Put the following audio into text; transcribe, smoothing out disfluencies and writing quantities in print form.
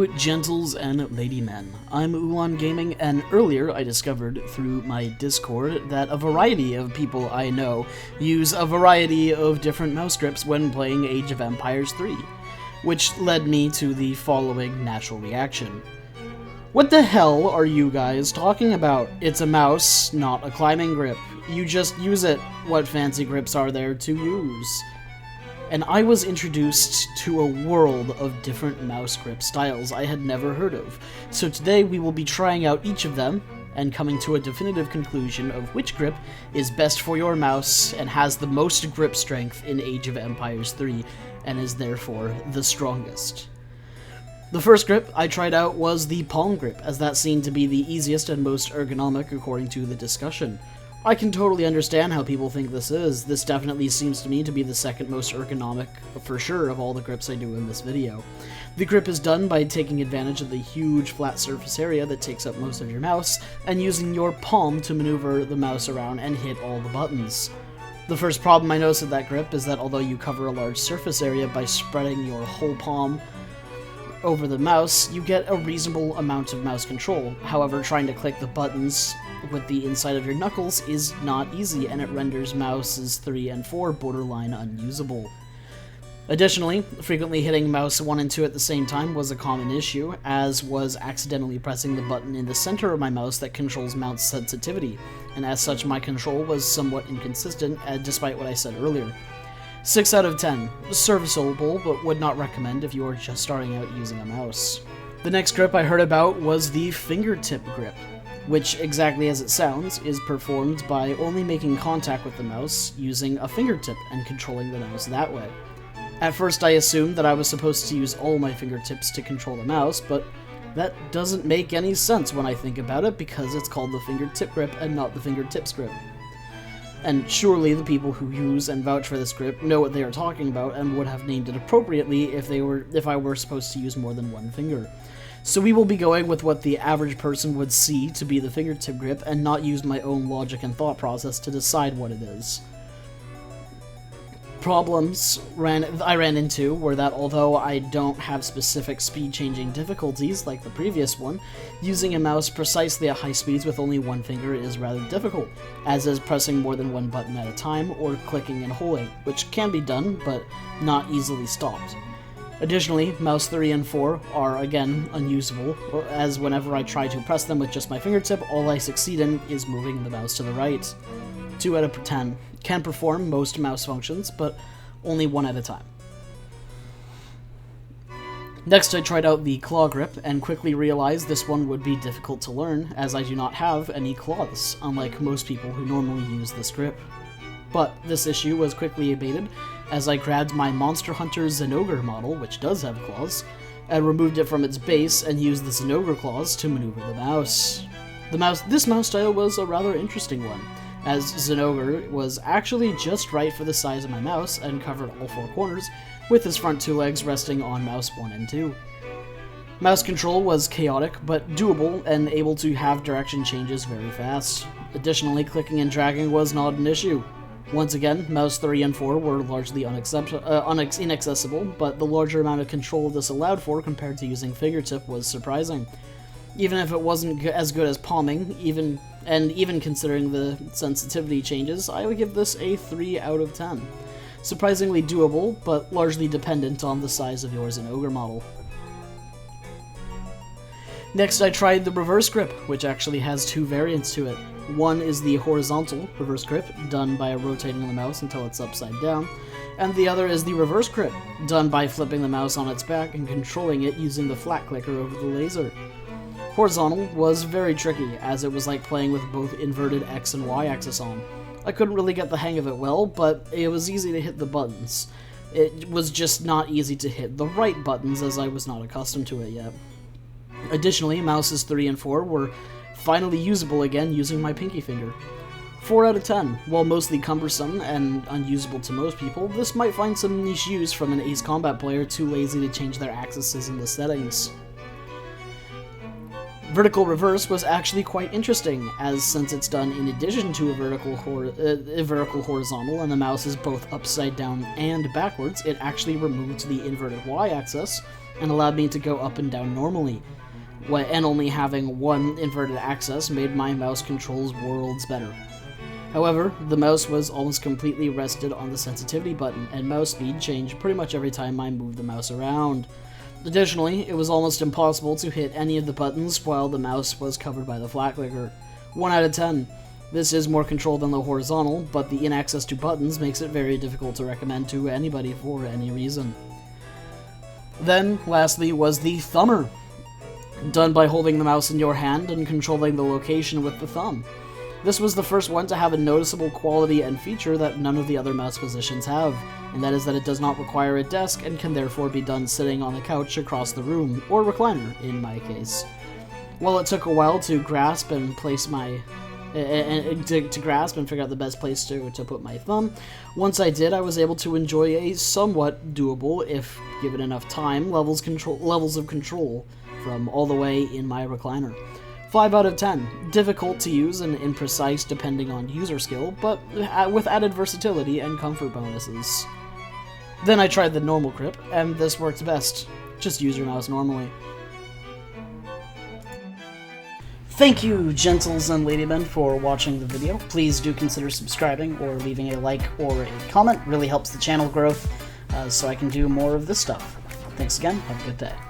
Hello, gentles and ladymen. I'm Ulan Gaming, and earlier I discovered through my Discord that a variety of people I know use a variety of different mouse grips when playing Age of Empires 3, which led me to the following natural reaction. What the hell are you guys talking about? It's a mouse, not a climbing grip. You just use it. What fancy grips are there to use? And I was introduced to a world of different mouse grip styles I had never heard of. So today we will be trying out each of them and coming to a definitive conclusion of which grip is best for your mouse and has the most grip strength in Age of Empires 3 and is therefore the strongest. The first grip I tried out was the palm grip, as that seemed to be the easiest and most ergonomic according to the discussion. I can totally understand how people think this is. This definitely seems to me to be the second most ergonomic, for sure, of all the grips I do in this video. The grip is done by taking advantage of the huge flat surface area that takes up most of your mouse, and using your palm to maneuver the mouse around and hit all the buttons. The first problem I noticed with that grip is that although you cover a large surface area by spreading your whole palm over the mouse, you get a reasonable amount of mouse control. However, trying to click the buttons with the inside of your knuckles is not easy, and it renders mouses 3 and 4 borderline unusable. Additionally, frequently hitting mouse 1 and 2 at the same time was a common issue, as was accidentally pressing the button in the center of my mouse that controls mouse sensitivity, and as such my control was somewhat inconsistent, despite what I said earlier. 6 out of 10. Serviceable, but would not recommend if you are just starting out using a mouse. The next grip I heard about was the Fingertip Grip, which, exactly as it sounds, is performed by only making contact with the mouse using a fingertip and controlling the mouse that way. At first I assumed that I was supposed to use all my fingertips to control the mouse, but that doesn't make any sense when I think about it because it's called the Fingertip Grip and not the Fingertips Grip. And surely the people who use and vouch for this grip know what they are talking about and would have named it appropriately if I were supposed to use more than one finger. So we will be going with what the average person would see to be the fingertip grip and not use my own logic and thought process to decide what it is. Problems I ran into were that although I don't have specific speed-changing difficulties like the previous one, using a mouse precisely at high speeds with only one finger is rather difficult, as is pressing more than one button at a time or clicking and holding, which can be done but not easily stopped. Additionally, mouse 3 and 4 are again unusable, as whenever I try to press them with just my fingertip, all I succeed in is moving the mouse to the right. 2 out of 10. Can perform most mouse functions, but only 1 at a time. Next I tried out the claw grip, and quickly realized this one would be difficult to learn, as I do not have any claws, unlike most people who normally use this grip. But this issue was quickly abated, as I grabbed my Monster Hunter Zinogre model, which does have claws, and removed it from its base and used the Zinogre claws to maneuver the mouse. This mouse style was a rather interesting one, as Zinogre was actually just right for the size of my mouse and covered all 4 corners, with his front 2 legs resting on mouse 1 and 2. Mouse control was chaotic, but doable and able to have direction changes very fast. Additionally, clicking and dragging was not an issue. Once again, mouse 3 and 4 were largely inaccessible, but the larger amount of control this allowed for compared to using fingertip was surprising. Even if it wasn't as good as palming, even considering the sensitivity changes, I would give this a 3 out of 10. Surprisingly doable, but largely dependent on the size of your Zinogre model. Next I tried the reverse grip, which actually has 2 variants to it. One is the horizontal reverse grip, done by rotating the mouse until it's upside down, and the other is the reverse grip, done by flipping the mouse on its back and controlling it using the flat clicker over the laser. Horizontal was very tricky, as it was like playing with both inverted X and Y axis on. I couldn't really get the hang of it well, but it was easy to hit the buttons. It was just not easy to hit the right buttons, as I was not accustomed to it yet. Additionally, mouses 3 and 4 were finally usable again using my pinky finger. 4 out of 10. While mostly cumbersome and unusable to most people, this might find some niche use from an Ace Combat player too lazy to change their axes in the settings. Vertical reverse was actually quite interesting, as since it's done in addition to a vertical horizontal and the mouse is both upside down and backwards, it actually removes the inverted Y-axis and allowed me to go up and down normally. And only having one inverted axis made my mouse controls worlds better. However, the mouse was almost completely rested on the sensitivity button, and mouse speed changed pretty much every time I moved the mouse around. Additionally, it was almost impossible to hit any of the buttons while the mouse was covered by the flat clicker. 1 out of 10. This is more control than the horizontal, but the inaccess to buttons makes it very difficult to recommend to anybody for any reason. Then, lastly, was the thumber, done by holding the mouse in your hand and controlling the location with the thumb. This was the first one to have a noticeable quality and feature that none of the other mouse positions have, and that is that it does not require a desk and can therefore be done sitting on the couch across the room, or recliner in my case. While it took a while to grasp and place my to grasp and figure out the best place to put my thumb, once I did, I was able to enjoy a somewhat doable, if given enough time, levels of control from all the way in my recliner. 5 out of 10. Difficult to use and imprecise depending on user skill, but with added versatility and comfort bonuses. Then I tried the normal grip, and this worked best. Just use your mouse normally. Thank you, gentles and ladymen, for watching the video. Please do consider subscribing or leaving a like or a comment. It really helps the channel growth, so I can do more of this stuff. Thanks again. Have a good day.